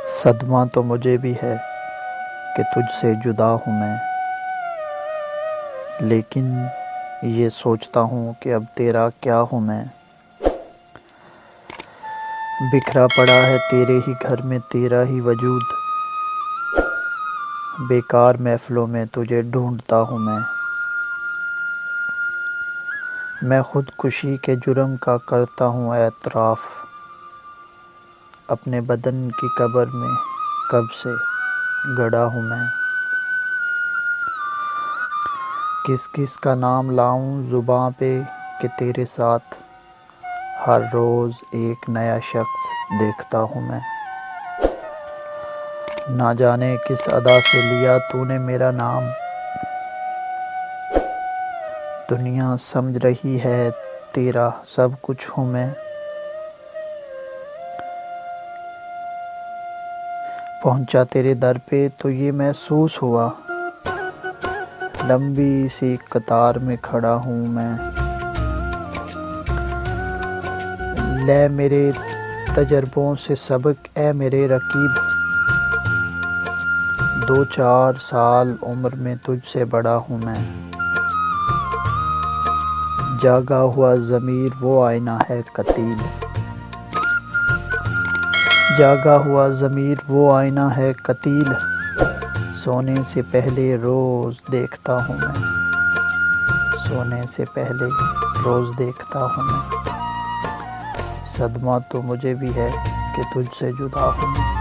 صدمہ تو مجھے بھی ہے کہ تجھ سے جدا ہوں میں، لیکن یہ سوچتا ہوں کہ اب تیرا کیا ہوں میں۔ بکھرا پڑا ہے تیرے ہی گھر میں تیرا ہی وجود، بیکار محفلوں میں تجھے ڈھونڈتا ہوں میں خود کشی کے جرم کا کرتا ہوں اعتراف، اپنے بدن کی قبر میں کب سے گڑا ہوں میں۔ کس کس کا نام لاؤں زباں پہ کہ تیرے ساتھ ہر روز ایک نیا شخص دیکھتا ہوں میں۔ نہ جانے کس ادا سے لیا تو نے میرا نام، دنیا سمجھ رہی ہے تیرا سب کچھ ہوں میں۔ پہنچا تیرے در پہ تو یہ محسوس ہوا، لمبی سی قطار میں کھڑا ہوں میں۔ لے میرے تجربوں سے سبق اے میرے رقیب، 2-4 سال عمر میں تجھ سے بڑا ہوں میں۔ جاگا ہوا ضمیر وہ آئینہ ہے قتیل، جاگا ہوا ضمیر وہ آئینہ ہے قتیل، سونے سے پہلے روز دیکھتا ہوں میں، سونے سے پہلے روز دیکھتا ہوں میں۔ صدمہ تو مجھے بھی ہے کہ تجھ سے جدا ہوں میں۔